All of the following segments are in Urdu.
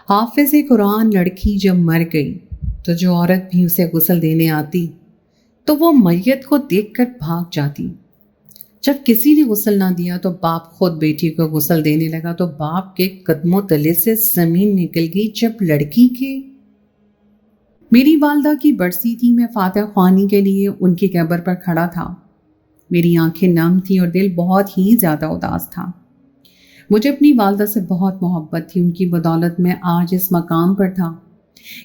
حافظ قرآن لڑکی جب مر گئی تو جو عورت بھی اسے غسل دینے آتی تو وہ میت کو دیکھ کر بھاگ جاتی۔ جب کسی نے غسل نہ دیا تو باپ خود بیٹی کو غسل دینے لگا تو باپ کے قدموں تلے سے زمین نکل گئی۔ جب لڑکی کے میری والدہ کی برسی تھی، میں فاتح خوانی کے لیے ان کی قبر پر کھڑا تھا۔ میری آنکھیں نم تھیں اور دل بہت ہی زیادہ اداس تھا۔ مجھے اپنی والدہ سے بہت محبت تھی، ان کی بدولت میں آج اس مقام پر تھا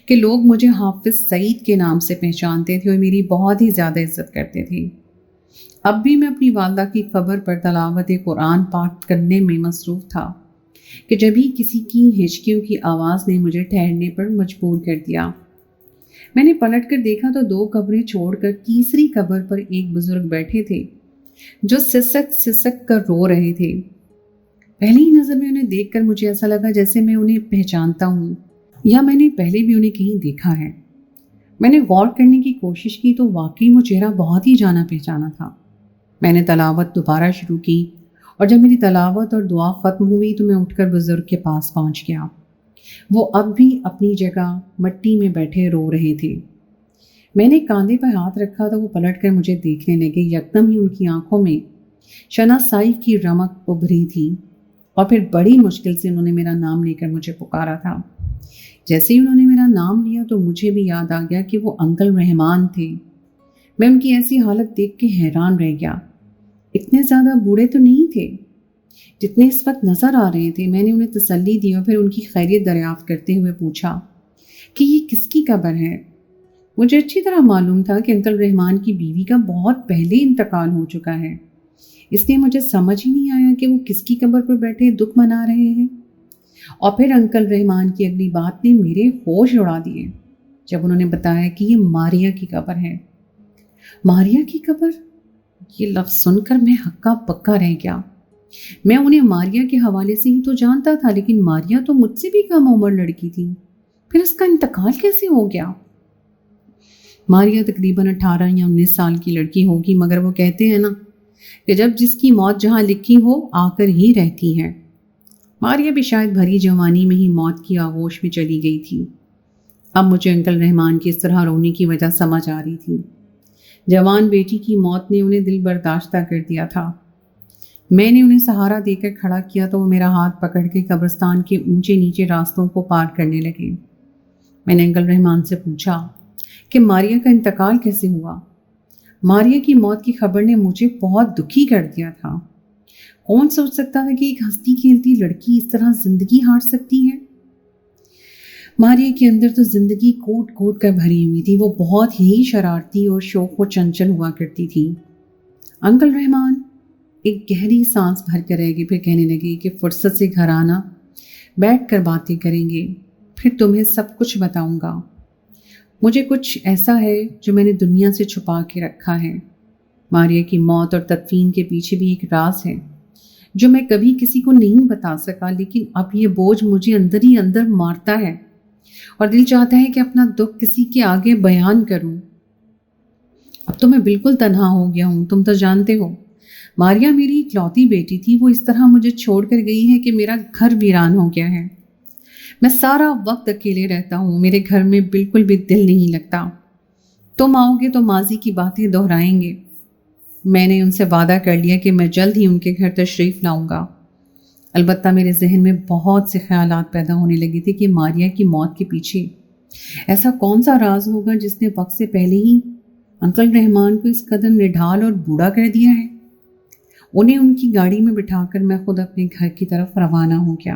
کہ لوگ مجھے حافظ سعید کے نام سے پہچانتے تھے اور میری بہت ہی زیادہ عزت کرتے تھے۔ اب بھی میں اپنی والدہ کی قبر پر تلاوت قرآن پاک کرنے میں مصروف تھا کہ جبھی کسی کی ہچکیوں کی آواز نے مجھے ٹھہرنے پر مجبور کر دیا۔ میں نے پلٹ کر دیکھا تو 2 قبریں چھوڑ کر تیسری قبر پر ایک بزرگ بیٹھے تھے جو سسک سسک کر رو رہے تھے۔ پہلی ہی نظر میں انہیں دیکھ کر مجھے ایسا لگا جیسے میں انہیں پہچانتا ہوں یا میں نے پہلے بھی انہیں کہیں دیکھا ہے۔ میں نے غور کرنے کی کوشش کی تو واقعی وہ چہرہ بہت ہی جانا پہچانا تھا۔ میں نے تلاوت دوبارہ شروع کی اور جب میری تلاوت اور دعا ختم ہوئی تو میں اٹھ کر بزرگ کے پاس پہنچ گیا۔ وہ اب بھی اپنی جگہ مٹی میں بیٹھے رو رہے تھے۔ میں نے کاندھے پر ہاتھ رکھا تو وہ پلٹ کر مجھے دیکھنے لگے۔ یکدم ہی ان کی آنکھوں میں شناسائی کی رمق ابھری تھی اور پھر بڑی مشکل سے انہوں نے میرا نام لے کر مجھے پکارا تھا۔ جیسے ہی انہوں نے میرا نام لیا تو مجھے بھی یاد آ گیا کہ وہ انکل رحمان تھے۔ میں ان کی ایسی حالت دیکھ کے حیران رہ گیا۔ اتنے زیادہ بوڑھے تو نہیں تھے جتنے اس وقت نظر آ رہے تھے۔ میں نے انہیں تسلی دی اور پھر ان کی خیریت دریافت کرتے ہوئے پوچھا کہ یہ کس کی قبر ہے؟ مجھے اچھی طرح معلوم تھا کہ انکل رحمان کی بیوی کا بہت پہلے انتقال ہو چکا ہے، اس لیے مجھے سمجھ ہی نہیں آیا کہ وہ کس کی قبر پر بیٹھے دکھ منا رہے ہیں۔ اور پھر انکل رحمان کی اگلی بات نے میرے ہوش اڑا دیے جب انہوں نے بتایا کہ یہ ماریا کی قبر ہے۔ ماریا کی قبر؟ یہ لفظ سن کر میں ہکا پکا رہ گیا۔ میں انہیں ماریا کے حوالے سے ہی تو جانتا تھا، لیکن ماریا تو مجھ سے بھی کم عمر لڑکی تھی، پھر اس کا انتقال کیسے ہو گیا؟ ماریا تقریباً 18 یا 19 سال کی لڑکی ہوگی، مگر وہ کہتے ہیں نا کہ جب جس کی موت جہاں لکھی ہو آ کر ہی رہتی ہے۔ ماریا بھی شاید بھری جوانی میں ہی موت کی آغوش میں چلی گئی تھی۔ اب مجھے انکل رحمان کی اس طرح رونے کی وجہ سمجھ آ رہی تھی۔ جوان بیٹی کی موت نے انہیں دل برداشتہ کر دیا تھا۔ میں نے انہیں سہارا دے کر کھڑا کیا تو وہ میرا ہاتھ پکڑ کے قبرستان کے اونچے نیچے راستوں کو پار کرنے لگے۔ میں نے انکل رحمان سے پوچھا کہ ماریا کا انتقال کیسے ہوا؟ ماریا کی موت کی خبر نے مجھے بہت دکھی کر دیا تھا۔ کون سوچ سکتا تھا کہ ایک ہنستی کھیلتی لڑکی اس طرح زندگی ہار سکتی ہے؟ ماریا کے اندر تو زندگی کوٹ کوٹ کر بھری ہوئی تھی۔ وہ بہت ہی شرارتی اور شوق و چنچل ہوا کرتی تھی۔ انکل رحمان ایک گہری سانس بھر کر رہ گئی، پھر کہنے لگے کہ فرصت سے گھر آنا، بیٹھ کر باتیں کریں گے، پھر تمہیں سب کچھ بتاؤں گا۔ مجھے کچھ ایسا ہے جو میں نے دنیا سے چھپا کے رکھا ہے۔ ماریا کی موت اور تدفین کے پیچھے بھی ایک راز ہے جو میں کبھی کسی کو نہیں بتا سکا، لیکن اب یہ بوجھ مجھے اندر ہی اندر مارتا ہے اور دل چاہتا ہے کہ اپنا دکھ کسی کے آگے بیان کروں۔ اب تو میں بالکل تنہا ہو گیا ہوں۔ تم تو جانتے ہو ماریا میری اکلوتی بیٹی تھی، وہ اس طرح مجھے چھوڑ کر گئی ہے کہ میرا گھر ویران ہو گیا ہے۔ میں سارا وقت اکیلے رہتا ہوں، میرے گھر میں بالکل بھی دل نہیں لگتا۔ تم آؤ گے تو ماضی کی باتیں دہرائیں گے۔ میں نے ان سے وعدہ کر لیا کہ میں جلد ہی ان کے گھر تشریف لاؤں گا۔ البتہ میرے ذہن میں بہت سے خیالات پیدا ہونے لگے تھے کہ ماریا کی موت کے پیچھے ایسا کون سا راز ہوگا جس نے وقت سے پہلے ہی انکل رحمان کو اس قدر نڈھال اور بوڑھا کر دیا ہے۔ انہیں ان کی گاڑی میں بٹھا کر میں خود اپنے گھر کی طرف روانہ ہو گیا۔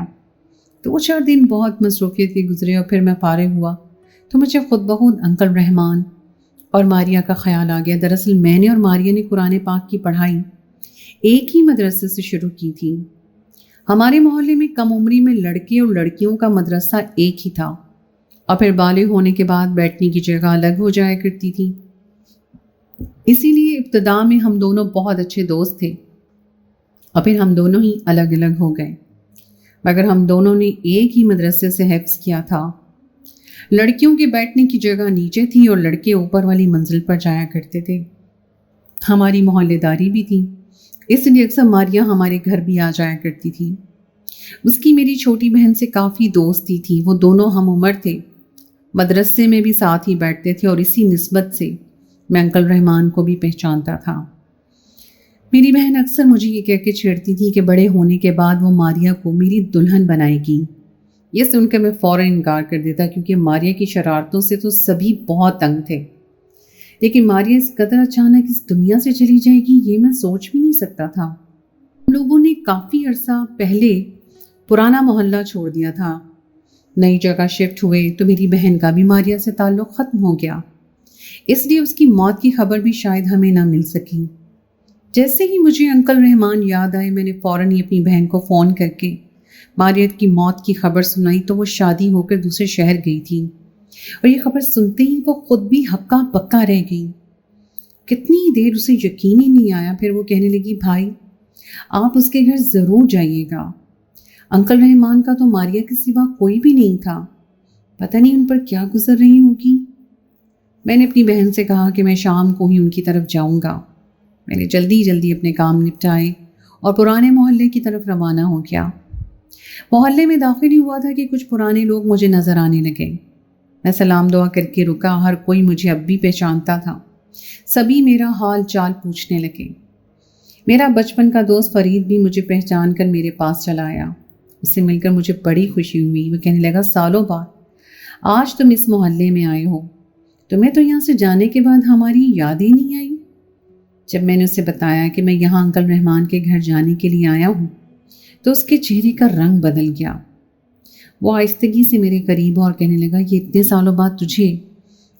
2-4 دن بہت مصروفیت کے گزرے اور پھر میں فارغ ہوا تو مجھے خود بخود انکل رحمان اور ماریا کا خیال آ گیا۔ دراصل میں نے اور ماریا نے قرآن پاک کی پڑھائی ایک ہی مدرسے سے شروع کی تھی۔ ہمارے محلے میں کم عمری میں لڑکے اور لڑکیوں کا مدرسہ ایک ہی تھا اور پھر بالغ ہونے کے بعد بیٹھنے کی جگہ الگ ہو جایا کرتی تھی۔ اسی لیے ابتدا میں ہم دونوں بہت اچھے دوست تھے اور پھر ہم دونوں ہی الگ الگ ہو گئے، مگر ہم دونوں نے ایک ہی مدرسے سے حفظ کیا تھا۔ لڑکیوں کے بیٹھنے کی جگہ نیچے تھی اور لڑکے اوپر والی منزل پر جایا کرتے تھے۔ ہماری محلے داری بھی تھی، اس لیے اکثر ماریا ہمارے گھر بھی آ جایا کرتی تھی۔ اس کی میری چھوٹی بہن سے کافی دوستی تھی، وہ دونوں ہم عمر تھے، مدرسے میں بھی ساتھ ہی بیٹھتے تھے اور اسی نسبت سے میں انکل رحمان کو بھی پہچانتا تھا۔ میری بہن اکثر مجھے یہ کہہ کے چھیڑتی تھی کہ بڑے ہونے کے بعد وہ ماریا کو میری دلہن بنائے گی۔ یہ سن کر میں فوراً انکار کر دیتا کیونکہ ماریا کی شرارتوں سے تو سبھی بہت تنگ تھے، لیکن ماریا اس قدر اچانک اس دنیا سے چلی جائے گی یہ میں سوچ بھی نہیں سکتا تھا۔ ہم لوگوں نے کافی عرصہ پہلے پرانا محلہ چھوڑ دیا تھا، نئی جگہ شفٹ ہوئے تو میری بہن کا بھی ماریا سے تعلق ختم ہو گیا، اس لیے اس کی موت کی خبر بھی شاید ہمیں نہ مل سکی۔ جیسے ہی مجھے انکل رحمان یاد آئے میں نے فوراً ہی اپنی بہن کو فون کر کے ماریت کی موت کی خبر سنائی تو وہ شادی ہو کر دوسرے شہر گئی تھی، اور یہ خبر سنتے ہی وہ خود بھی ہکا پکا رہ گئی۔ کتنی دیر اسے یقین ہی نہیں آیا، پھر وہ کہنے لگی بھائی آپ اس کے گھر ضرور جائیے گا، انکل رحمان کا تو ماریا کے سوا کوئی بھی نہیں تھا، پتہ نہیں ان پر کیا گزر رہی ہوگی۔ میں نے اپنی بہن سے کہا کہ میں شام کو ہی ان کی طرف جاؤں گا۔ میں نے جلدی اپنے کام نپٹائے اور پرانے محلے کی طرف روانہ ہو گیا۔ محلے میں داخل ہی ہوا تھا کہ کچھ پرانے لوگ مجھے نظر آنے لگے۔ میں سلام دعا کر کے رکا، ہر کوئی مجھے اب بھی پہچانتا تھا، سبھی میرا حال چال پوچھنے لگے۔ میرا بچپن کا دوست فرید بھی مجھے پہچان کر میرے پاس چلا آیا، اس سے مل کر مجھے بڑی خوشی ہوئی۔ وہ کہنے لگا سالوں بعد آج تم اس محلے میں آئے ہو، تمہیں تو یہاں سے جانے کے بعد ہماری یاد ہی نہیں آئی۔ جب میں نے اسے بتایا کہ میں یہاں انکل رحمان کے گھر جانے کے لیے آیا ہوں تو اس کے چہرے کا رنگ بدل گیا۔ وہ آہستگی سے میرے قریب اور کہنے لگا یہ اتنے سالوں بعد تجھے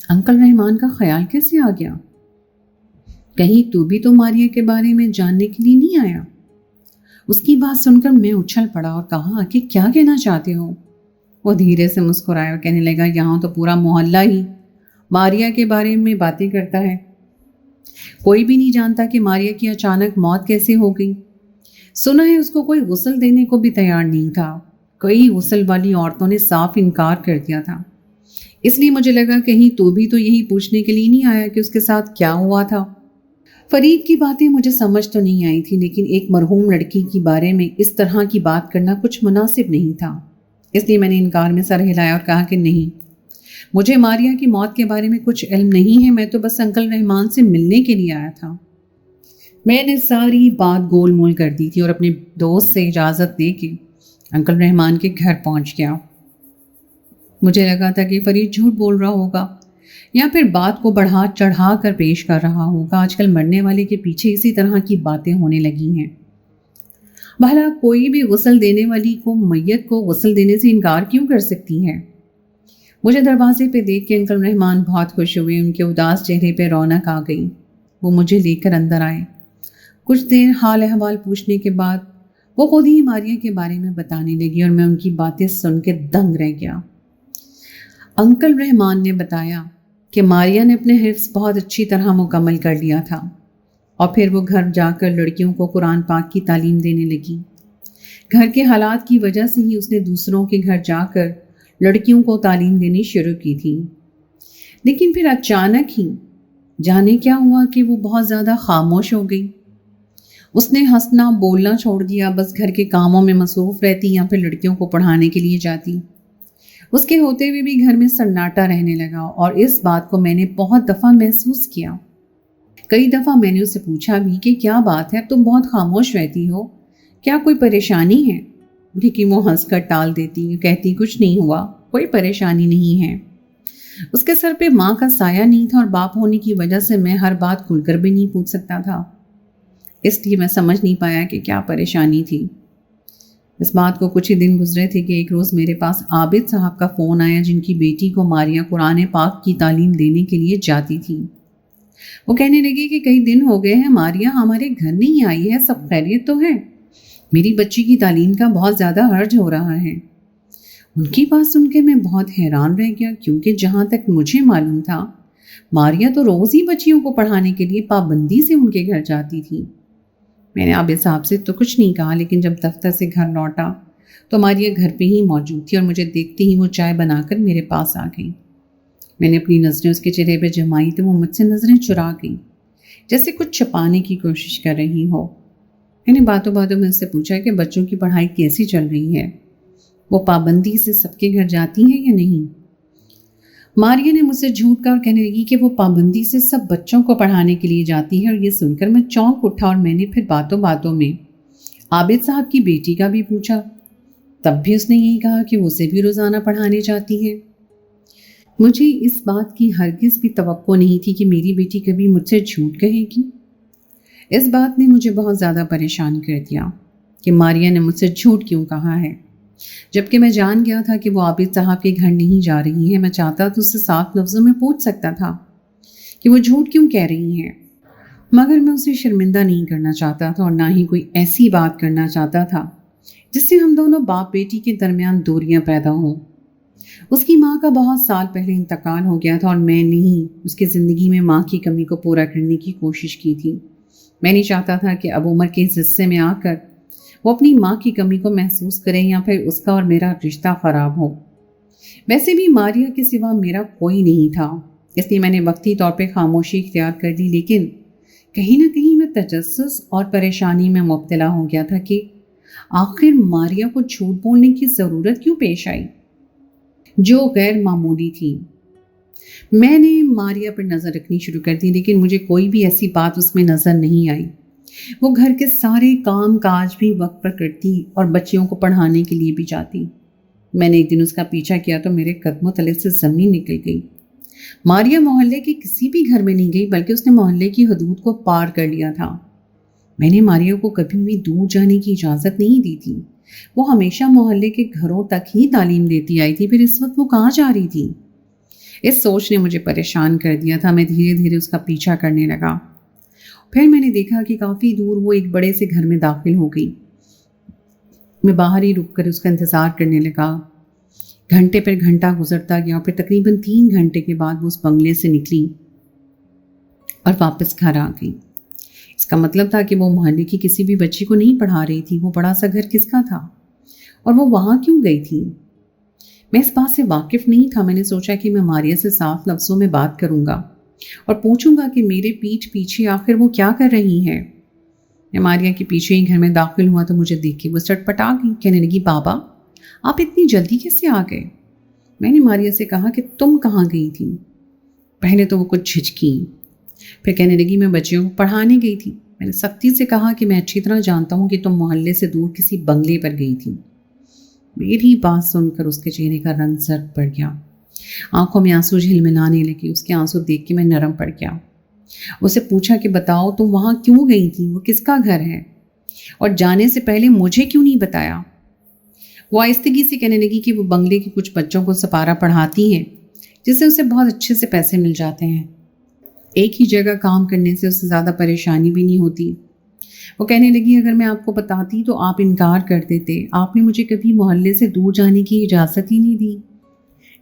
انکل رحمان کا خیال کیسے آ گیا؟ کہیں تو بھی تو ماریا کے بارے میں جاننے کے لیے نہیں آیا؟ اس کی بات سن کر میں اچھل پڑا اور کہا کہ کیا کہنا چاہتے ہو؟ وہ دھیرے سے مسکرایا اور کہنے لگا یہاں تو پورا محلہ ہی ماریا کے بارے میں باتیں کرتا ہے، کوئی بھی نہیں جانتا کہ ماریا کی اچانک موت کیسے ہو گئی۔ سنا ہے اس کو کوئی غسل دینے کو بھی تیار نہیں تھا، کئی غسل والی عورتوں نے صاف انکار کر دیا تھا، اس لیے مجھے لگا کہیں تو بھی تو یہی پوچھنے کے لیے نہیں آیا کہ اس کے ساتھ کیا ہوا تھا۔ فرید کی باتیں مجھے سمجھ تو نہیں آئی تھی، لیکن ایک مرحوم لڑکی کے بارے میں اس طرح کی بات کرنا کچھ مناسب نہیں تھا، اس لیے میں نے انکار میں سر ہلایا اور کہا کہ نہیں، مجھے ماریا کی موت کے بارے میں کچھ علم نہیں ہے، میں تو بس انکل رحمان سے ملنے کے لیے آیا تھا۔ میں نے ساری بات گول مول کر دی تھی اور اپنے دوست سے اجازت لے کے انکل رحمان کے گھر پہنچ گیا۔ مجھے لگا تھا کہ فرید جھوٹ بول رہا ہوگا یا پھر بات کو بڑھا چڑھا کر پیش کر رہا ہوگا، آج کل مرنے والے کے پیچھے اسی طرح کی باتیں ہونے لگی ہیں۔ بھلا کوئی بھی غسل دینے والی کو میت کو غسل دینے سے انکار کیوں کر سکتی ہے؟ مجھے دروازے پہ دیکھ کے انکل رحمان بہت خوش ہوئے، ان کے اداس چہرے پہ رونق آ گئی۔ وہ مجھے لے کر اندر آئے، کچھ دیر حال احوال پوچھنے کے بعد وہ خود ہی ماریا کے بارے میں بتانے لگی اور میں ان کی باتیں سن کے دنگ رہ گیا۔ انکل رحمان نے بتایا کہ ماریا نے اپنے حفظ بہت اچھی طرح مکمل کر لیا تھا اور پھر وہ گھر جا کر لڑکیوں کو قرآن پاک کی تعلیم دینے لگی۔ گھر کے حالات کی وجہ سے ہی اس نے دوسروں کے گھر جا کر لڑکیوں کو تعلیم دینی شروع کی تھی، لیکن پھر اچانک ہی جانے کیا ہوا کہ وہ بہت زیادہ خاموش ہو گئی۔ اس نے ہنسنا بولنا چھوڑ دیا، بس گھر کے کاموں میں مصروف رہتی یا پھر لڑکیوں کو پڑھانے کے لیے جاتی۔ اس کے ہوتے ہوئے بھی گھر میں سناٹا رہنے لگا اور اس بات کو میں نے بہت دفعہ محسوس کیا۔ کئی دفعہ میں نے اسے پوچھا بھی کہ کیا بات ہے، تم بہت خاموش رہتی ہو، کیا کوئی پریشانی ہے؟ لیکن وہ ہنس کر ٹال دیتی، کہتی کچھ نہیں ہوا، کوئی پریشانی نہیں ہے۔ اس کے سر پہ ماں کا سایہ نہیں تھا اور باپ ہونے کی وجہ سے میں ہر بات کھل کر بھی نہیں پوچھ سکتا تھا، اس لیے میں سمجھ نہیں پایا کہ کیا پریشانی تھی۔ اس بات کو کچھ ہی دن گزرے تھے کہ ایک روز میرے پاس عابد صاحب کا فون آیا، جن کی بیٹی کو ماریا قرآن پاک کی تعلیم دینے کے لیے جاتی تھی۔ وہ کہنے لگی کہ کئی دن ہو گئے ہیں ماریا ہمارے گھر نہیں آئی ہے، سب خیریت تو ہے؟ میری بچی کی تعلیم کا بہت زیادہ حرج ہو رہا ہے۔ ان کی بات سن کے میں بہت حیران رہ گیا، کیونکہ جہاں تک مجھے معلوم تھا ماریا تو روز ہی بچیوں کو پڑھانے کے لیے پابندی سے ان کے گھر جاتی تھی۔ میں نے عابد صاحب سے تو کچھ نہیں کہا، لیکن جب دفتر سے گھر لوٹا تو ماریا گھر پہ ہی موجود تھی اور مجھے دیکھتے ہی وہ چائے بنا کر میرے پاس آ گئی۔ میں نے اپنی نظریں اس کے چہرے پہ جمائی تو وہ مجھ سے نظریں چرا گئی، جیسے کچھ چھپانے کی کوشش کر رہی ہو۔ میں نے باتوں باتوں میں اس سے پوچھا کہ بچوں کی پڑھائی کیسی چل رہی ہے، وہ پابندی سے سب کے گھر جاتی ہیں یا نہیں؟ ماریا نے مجھ سے جھوٹ کہا اور کہنے لگی کہ وہ پابندی سے سب بچوں کو پڑھانے کے لیے جاتی ہے، اور یہ سن کر میں چونک اٹھا اور میں نے پھر باتوں باتوں میں عابد صاحب کی بیٹی کا بھی پوچھا۔ تب بھی اس نے یہی کہا کہ وہ اسے بھی روزانہ پڑھانے جاتی ہے۔ مجھے اس بات کی ہرگز بھی توقع نہیں تھی کہ میری بیٹی کبھی مجھ سے جھوٹ کہے گی۔ اس بات نے مجھے بہت زیادہ پریشان کر دیا کہ ماریا نے مجھ سے جھوٹ کیوں کہا ہے، جبکہ میں جان گیا تھا کہ وہ عابد صاحب کے گھر نہیں جا رہی ہے۔ میں چاہتا تو اس سے صاف لفظوں میں پوچھ سکتا تھا کہ وہ جھوٹ کیوں کہہ رہی ہے، مگر میں اسے شرمندہ نہیں کرنا چاہتا تھا اور نہ ہی کوئی ایسی بات کرنا چاہتا تھا جس سے ہم دونوں باپ بیٹی کے درمیان دوریاں پیدا ہوں۔ اس کی ماں کا بہت سال پہلے انتقال ہو گیا تھا اور میں نے ہی اس کی زندگی میں ماں کی کمی کو پورا کرنے کی کوشش کی تھی۔ میں نہیں چاہتا تھا کہ اب عمر کے اس حصے میں آ کر وہ اپنی ماں کی کمی کو محسوس کرے یا پھر اس کا اور میرا رشتہ خراب ہو۔ ویسے بھی ماریا کے سوا میرا کوئی نہیں تھا، اس لیے میں نے وقتی طور پہ خاموشی اختیار کر لی، لیکن کہیں نہ کہیں میں تجسس اور پریشانی میں مبتلا ہو گیا تھا کہ آخر ماریا کو جھوٹ بولنے کی ضرورت کیوں پیش آئی جو غیر معمولی تھی۔ میں نے ماریا پر نظر رکھنی شروع کر دی، لیکن مجھے کوئی بھی ایسی بات اس میں نظر نہیں آئی۔ وہ گھر کے سارے کام کاج بھی وقت پر کرتی اور بچیوں کو پڑھانے کے لیے بھی جاتی۔ میں نے ایک دن اس کا پیچھا کیا تو میرے قدموں تلے سے زمین نکل گئی۔ ماریا محلے کے کسی بھی گھر میں نہیں گئی، بلکہ اس نے محلے کی حدود کو پار کر لیا تھا۔ میں نے ماریا کو کبھی بھی دور جانے کی اجازت نہیں دی تھی، وہ ہمیشہ محلے کے گھروں تک ہی تعلیم دیتی آئی تھی، پھر اس وقت وہ کہاں جا رہی تھی؟ اس سوچ نے مجھے پریشان کر دیا تھا۔ میں دھیرے دھیرے اس کا پیچھا کرنے لگا، پھر میں نے دیکھا کہ کافی دور وہ ایک بڑے سے گھر میں داخل ہو گئی۔ میں باہر ہی رک کر اس کا انتظار کرنے لگا۔ گھنٹے پر گھنٹہ گزرتا گیا اور پھر تقریباً 3 گھنٹے کے بعد وہ اس بنگلے سے نکلی اور واپس گھر آ گئی۔ اس کا مطلب تھا کہ وہ محلے کی کسی بھی بچی کو نہیں پڑھا رہی تھی۔ وہ بڑا سا گھر کس کا تھا اور وہ وہاں کیوں گئی تھی؟ میں اس بات سے واقف نہیں تھا۔ میں نے سوچا کہ میں ماریا سے صاف لفظوں میں بات کروں گا اور پوچھوں گا کہ میرے پیٹھ پیچھے آخر وہ کیا کر رہی ہے۔ میں ماریا کے پیچھے ہی گھر میں داخل ہوا تو مجھے دیکھ کے وہ چٹپٹا گئی، کہنے لگی بابا آپ اتنی جلدی کیسے آ گئے؟ میں نے ماریا سے کہا کہ تم کہاں گئی تھی؟ پہلے تو وہ کچھ جھجکی، پھر کہنے لگی میں بچیوں کو پڑھانے گئی تھی۔ میں نے سختی سے کہا کہ میں اچھی طرح جانتا ہوں کہ تم محلے سے دور کسی بنگلے پر گئی تھی۔ میری بات سن کر اس کے چہرے کا رنگ زرد پڑ گیا، آنکھوں میں آنسو جھلملانے لگے۔ اس کے آنسو دیکھ کے میں نرم پڑ گیا۔ اسے پوچھا کہ بتاؤ تم وہاں کیوں گئی تھی، وہ کس کا گھر ہے، اور جانے سے پہلے مجھے کیوں نہیں بتایا؟ وہ آہستگی سے کہنے لگی کہ وہ بنگلے کے کچھ بچوں کو سپارہ پڑھاتی ہیں، جس سے اسے بہت اچھے سے پیسے مل جاتے ہیں۔ ایک ہی جگہ کام کرنے سے اسے زیادہ پریشانی بھی نہیں ہوتی۔ وہ کہنے لگی اگر میں آپ کو بتاتی تو آپ انکار کر دیتے، آپ نے مجھے کبھی محلے سے دور جانے کی اجازت ہی نہیں دی،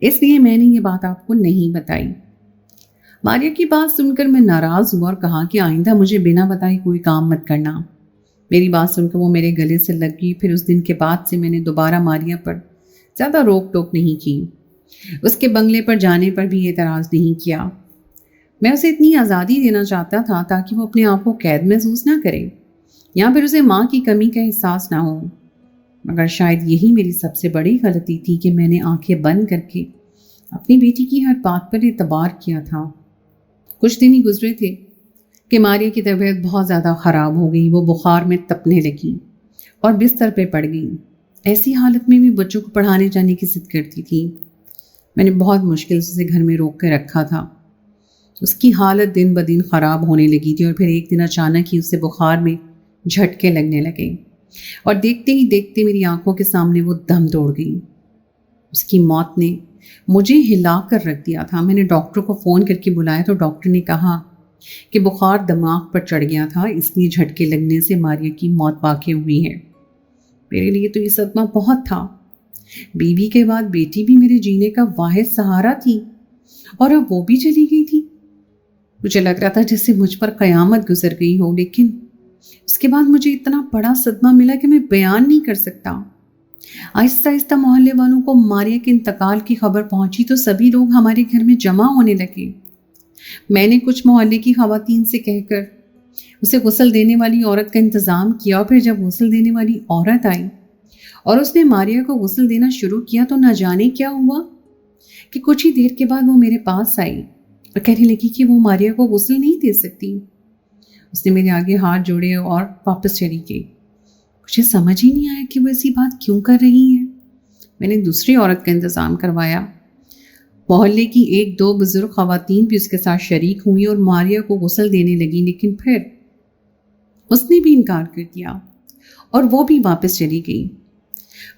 اس لیے میں نے یہ بات آپ کو نہیں بتائی۔ ماریا کی بات سن کر میں ناراض ہوا اور کہا کہ آئندہ مجھے بنا بتائے کوئی کام مت کرنا۔ میری بات سن کر وہ میرے گلے سے لگ گئی۔ پھر اس دن کے بعد سے میں نے دوبارہ ماریا پر زیادہ روک ٹوک نہیں کی، اس کے بنگلے پر جانے پر بھی اعتراض نہیں کیا۔ میں اسے اتنی آزادی دینا چاہتا تھا تاکہ وہ اپنے آپ کو قید محسوس نہ کرے یا پھر اسے ماں کی کمی کا احساس نہ ہو، مگر شاید یہی میری سب سے بڑی غلطی تھی کہ میں نے آنکھیں بند کر کے اپنی بیٹی کی ہر بات پر اعتبار کیا تھا۔ کچھ دن ہی گزرے تھے کہ ماریا کی طبیعت بہت زیادہ خراب ہو گئی۔ وہ بخار میں تپنے لگی اور بستر پہ پڑ گئی۔ ایسی حالت میں بھی بچوں کو پڑھانے جانے کی ضد کرتی تھی۔ میں نے بہت مشکل سے اسے گھر میں روک کے رکھا تھا۔ اس کی حالت دن بدن خراب ہونے لگی تھی اور پھر ایک دن اچانک ہی اسے بخار میں جھٹکے لگنے لگے اور دیکھتے ہی دیکھتے میری آنکھوں کے سامنے وہ دم توڑ گئی۔ اس کی موت نے مجھے ہلا کر رکھ دیا تھا۔ میں نے ڈاکٹر کو فون کر کے بلایا تو ڈاکٹر نے کہا کہ بخار دماغ پر چڑھ گیا تھا، اس لیے جھٹکے لگنے سے ماریا کی موت واقع ہوئی ہے۔ میرے لیے تو یہ صدمہ بہت تھا۔ بیوی کے بعد بیٹی بھی میرے جینے کا واحد سہارا تھی اور اب وہ بھی چلی گئی تھی۔ مجھے لگ رہا تھا جیسے مجھ پر قیامت گزر گئی ہو، لیکن اس کے بعد مجھے اتنا بڑا صدمہ ملا کہ میں بیان نہیں کر سکتا۔ آہستہ آہستہ محلے والوں کو ماریا کے انتقال کی خبر پہنچی تو سبھی لوگ ہمارے گھر میں جمع ہونے لگے۔ میں نے کچھ محلے کی خواتین سے کہہ کر اسے غسل دینے والی عورت کا انتظام کیا، اور پھر جب غسل دینے والی عورت آئی اور اس نے ماریا کو غسل دینا شروع کیا تو نہ جانے کیا ہوا کہ کچھ ہی دیر کے بعد وہ میرے پاس آئی اور کہنے لگی کہ وہ ماریا کو غسل نہیں دے سکتی۔ اس نے میرے آگے ہاتھ جوڑے اور واپس چلی گئی۔ مجھے سمجھ ہی نہیں آیا کہ وہ ایسی بات کیوں کر رہی ہے۔ میں نے دوسری عورت کا انتظام کروایا۔ محلے کی 1-2 بزرگ خواتین بھی اس کے ساتھ شریک ہوئی اور ماریا کو غسل دینے لگی، لیکن پھر اس نے بھی انکار کر دیا اور وہ بھی واپس چلی گئی۔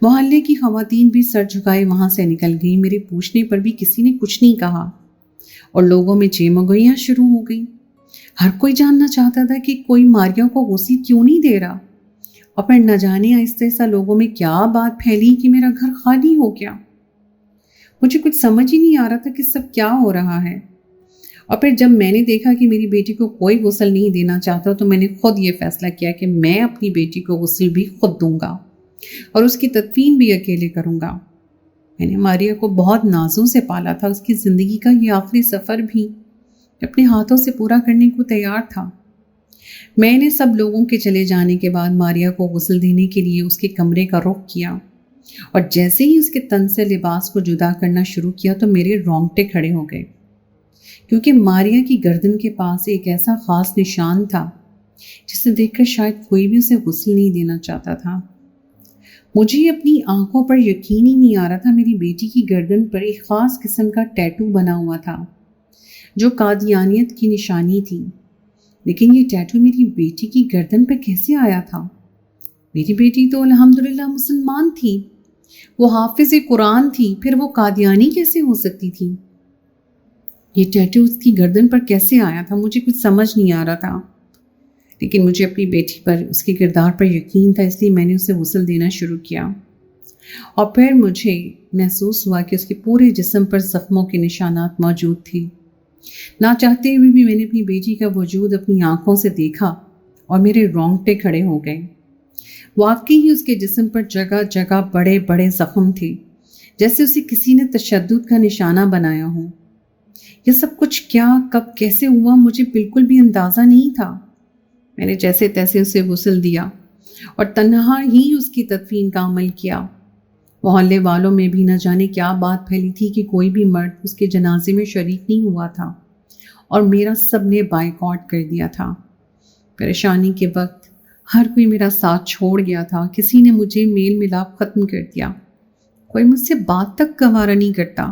محلے کی خواتین بھی سر جھکائے وہاں سے نکل گئیں۔ میرے پوچھنے پر بھی کسی نے کچھ نہیں کہا اور لوگوں میں چیمگوئیاں شروع ہو گئیں۔ ہر کوئی جاننا چاہتا تھا کہ کوئی ماریا کو غسل کیوں نہیں دے رہا، اور پھر نہ جانے آہستہ آہستہ لوگوں میں کیا بات پھیلی کہ میرا گھر خالی ہو گیا۔ مجھے کچھ سمجھ ہی نہیں آ رہا تھا کہ سب کیا ہو رہا ہے۔ اور پھر جب میں نے دیکھا کہ میری بیٹی کو کوئی غسل نہیں دینا چاہتا تو میں نے خود یہ فیصلہ کیا کہ میں اپنی بیٹی کو غسل بھی خود دوں گا اور اس کی تدفین بھی اکیلے کروں گا۔ میں نے ماریا کو بہت نازوں سے پالا تھا، اس کی زندگی کا یہ آخری سفر بھی اپنے ہاتھوں سے پورا کرنے کو تیار تھا۔ میں نے سب لوگوں کے چلے جانے کے بعد ماریا کو غسل دینے کے لیے اس کے کمرے کا رخ کیا، اور جیسے ہی اس کے تن سے لباس کو جدا کرنا شروع کیا تو میرے رونگٹے کھڑے ہو گئے، کیونکہ ماریا کی گردن کے پاس ایک ایسا خاص نشان تھا جسے دیکھ کر شاید کوئی بھی اسے غسل نہیں دینا چاہتا تھا۔ مجھے اپنی آنکھوں پر یقین ہی نہیں آ رہا تھا۔ میری بیٹی کی گردن پر ایک خاص قسم کا ٹیٹو بنا ہوا تھا جو قادیانیت کی نشانی تھی، لیکن یہ ٹیٹو میری بیٹی کی گردن پر کیسے آیا تھا؟ میری بیٹی تو الحمدللہ مسلمان تھی، وہ حافظ قرآن تھی، پھر وہ قادیانی کیسے ہو سکتی تھی؟ یہ ٹیٹو اس کی گردن پر کیسے آیا تھا؟ مجھے کچھ سمجھ نہیں آ رہا تھا، لیکن مجھے اپنی بیٹی پر، اس کے کردار پر یقین تھا، اس لیے میں نے اسے غسل دینا شروع کیا۔ اور پھر مجھے محسوس ہوا کہ اس کے پورے جسم پر زخموں کے نشانات موجود تھے۔ نہ چاہتے ہوئے بھی میں نے اپنی بیٹی کا وجود اپنی آنکھوں سے دیکھا اور میرے رونگٹے کھڑے ہو گئے۔ واقعی ہی اس کے جسم پر جگہ جگہ بڑے بڑے زخم تھے، جیسے اسے کسی نے تشدد کا نشانہ بنایا ہو۔ یہ سب کچھ کیا، کب، کیسے ہوا، مجھے بالکل بھی اندازہ نہیں تھا۔ میں نے جیسے تیسے اسے غسل دیا اور تنہا ہی اس کی تدفین کا عمل کیا۔ محلے والوں میں بھی نہ جانے کیا بات پھیلی تھی کہ کوئی بھی مرد اس کے جنازے میں شریک نہیں ہوا تھا، اور میرا سب نے بائیکاٹ کر دیا تھا۔ پریشانی کے وقت ہر کوئی میرا ساتھ چھوڑ گیا تھا، کسی نے مجھے میل ملاپ ختم کر دیا، کوئی مجھ سے بات تک گوارا نہیں کرتا،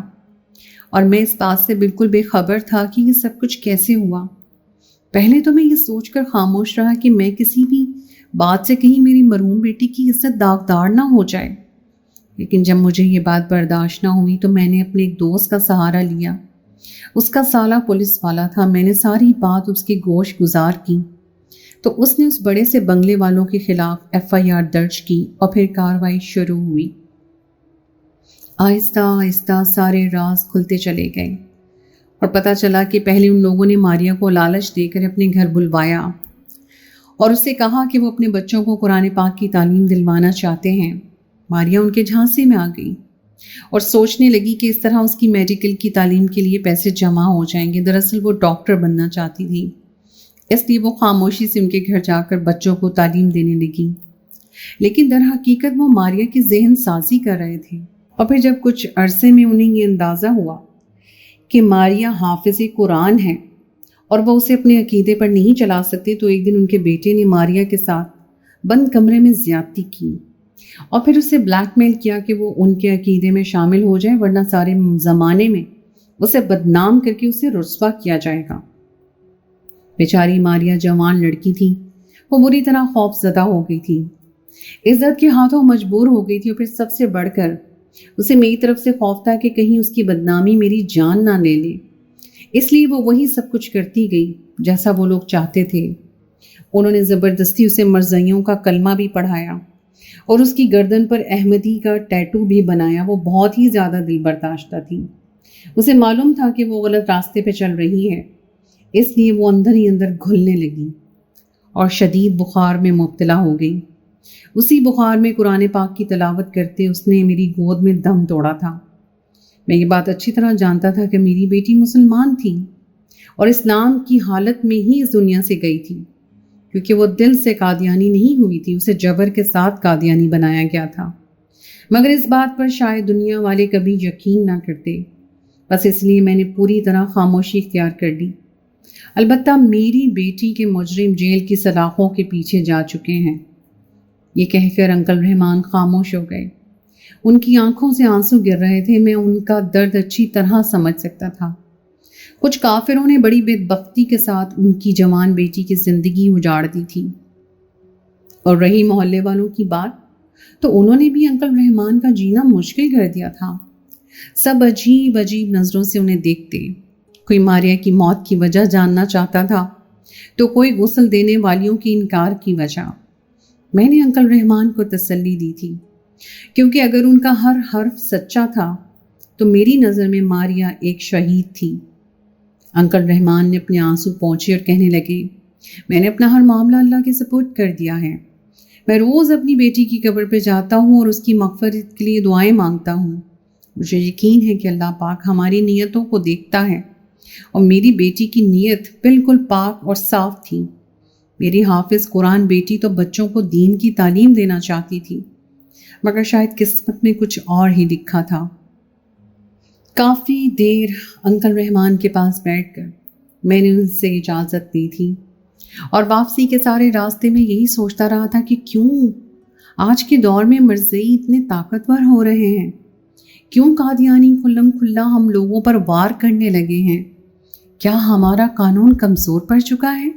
اور میں اس بات سے بالکل بے خبر تھا کہ یہ سب کچھ کیسے ہوا۔ پہلے تو میں یہ سوچ کر خاموش رہا کہ میں کسی بھی بات سے کہیں میری مرحوم بیٹی کی عزت داغدار نہ ہو جائے، لیکن جب مجھے یہ بات برداشت نہ ہوئی تو میں نے اپنے ایک دوست کا سہارا لیا۔ اس کا سالہ پولیس والا تھا۔ میں نے ساری بات اس کی گوش گزار کی تو اس نے اس بڑے سے بنگلے والوں کے خلاف FIR درج کی اور پھر کارروائی شروع ہوئی۔ آہستہ آہستہ سارے راز کھلتے چلے گئے اور پتہ چلا کہ پہلے ان لوگوں نے ماریا کو لالچ دے کر اپنے گھر بلوایا اور اس سے کہا کہ وہ اپنے بچوں کو قرآن پاک کی تعلیم دلوانا چاہتے ہیں۔ ماریا ان کے جھانسے میں آ گئی اور سوچنے لگی کہ اس طرح اس کی میڈیکل کی تعلیم کے لیے پیسے جمع ہو جائیں گے۔ دراصل وہ ڈاکٹر بننا چاہتی تھی، اس لیے وہ خاموشی سے ان کے گھر جا کر بچوں کو تعلیم دینے لگی، لیکن در حقیقت وہ ماریا کی ذہن سازی کر رہے تھے۔ اور پھر جب کچھ عرصے میں انہیں یہ اندازہ ہوا کہ ماریا حافظ قرآن ہے اور وہ اسے اپنے عقیدے پر نہیں چلا سکتے، تو ایک دن ان کے بیٹے نے ماریا کے ساتھ بند کمرے میں زیادتی کی اور پھر اسے بلیک میل کیا کہ وہ ان کے عقیدے میں شامل ہو جائے، ورنہ سارے زمانے میں اسے بدنام کر کے اسے رسوا کیا جائے گا۔ بیچاری ماریا جوان لڑکی تھی، وہ بری طرح خوف زدہ ہو گئی تھی، عزت کے ہاتھوں مجبور ہو گئی تھی، اور پھر سب سے بڑھ کر اسے میری طرف سے خوف تھا کہ کہیں اس کی بدنامی میری جان نہ لے لے، اس لیے وہ وہی سب کچھ کرتی گئی جیسا وہ لوگ چاہتے تھے۔ انہوں نے زبردستی اسے مرزائیوں کا کلمہ بھی پڑھایا اور اس کی گردن پر احمدی کا ٹیٹو بھی بنایا۔ وہ بہت ہی زیادہ دل برداشتہ تھی، اسے معلوم تھا کہ وہ غلط راستے پہ چل رہی ہے، اس لیے وہ اندر ہی اندر گھلنے لگی اور شدید بخار میں مبتلا ہو گئی۔ اسی بخار میں قرآن پاک کی تلاوت کرتے اس نے میری گود میں دم توڑا تھا۔ میں یہ بات اچھی طرح جانتا تھا کہ میری بیٹی مسلمان تھی اور اسلام کی حالت میں ہی اس دنیا سے گئی تھی، کیونکہ وہ دل سے قادیانی نہیں ہوئی تھی، اسے جبر کے ساتھ قادیانی بنایا گیا تھا۔ مگر اس بات پر شاید دنیا والے کبھی یقین نہ کرتے، بس اس لیے میں نے پوری طرح خاموشی اختیار کر لی۔ البتہ میری بیٹی کے مجرم جیل کی سلاخوں کے پیچھے جا چکے ہیں۔ یہ کہہ کر انکل رحمان خاموش ہو گئے۔ ان کی آنکھوں سے آنسو گر رہے تھے، میں ان کا درد اچھی طرح سمجھ سکتا تھا۔ کچھ کافروں نے بڑی بدبختی کے ساتھ ان کی جوان بیٹی کی زندگی اجاڑ دی تھی۔ اور رہی محلے والوں کی بات، تو انہوں نے بھی انکل رحمان کا جینا مشکل کر دیا تھا۔ سب عجیب عجیب نظروں سے انہیں دیکھتے، کوئی ماریہ کی موت کی وجہ جاننا چاہتا تھا تو کوئی غسل دینے والیوں کی انکار کی وجہ۔ میں نے انکل رحمان کو تسلی دی تھی، کیونکہ اگر ان کا ہر حرف سچا تھا تو میری نظر میں ماریہ ایک شہید تھی۔ انکل رحمان نے اپنے آنسو پونچھے اور کہنے لگے، میں نے اپنا ہر معاملہ اللہ کے سپرد کر دیا ہے۔ میں روز اپنی بیٹی کی قبر پہ جاتا ہوں اور اس کی مغفرت کے لیے دعائیں مانگتا ہوں۔ مجھے یقین ہے کہ اللہ پاک ہماری نیتوں کو دیکھتا ہے، اور میری بیٹی کی نیت بالکل پاک اور صاف تھی۔ میری حافظ قرآن بیٹی تو بچوں کو دین کی تعلیم دینا چاہتی تھی، مگر شاید قسمت میں کچھ اور ہی لکھا تھا۔ کافی دیر انکل رحمان کے پاس بیٹھ کر میں نے ان سے اجازت لی تھی، اور واپسی کے سارے راستے میں یہی سوچتا رہا تھا کہ کیوں آج کے دور میں مرزئی اتنے طاقتور ہو رہے ہیں، کیوں قادیانی کھلم کھلا ہم لوگوں پر وار کرنے لگے ہیں؟ کیا ہمارا قانون کمزور پڑ چکا ہے؟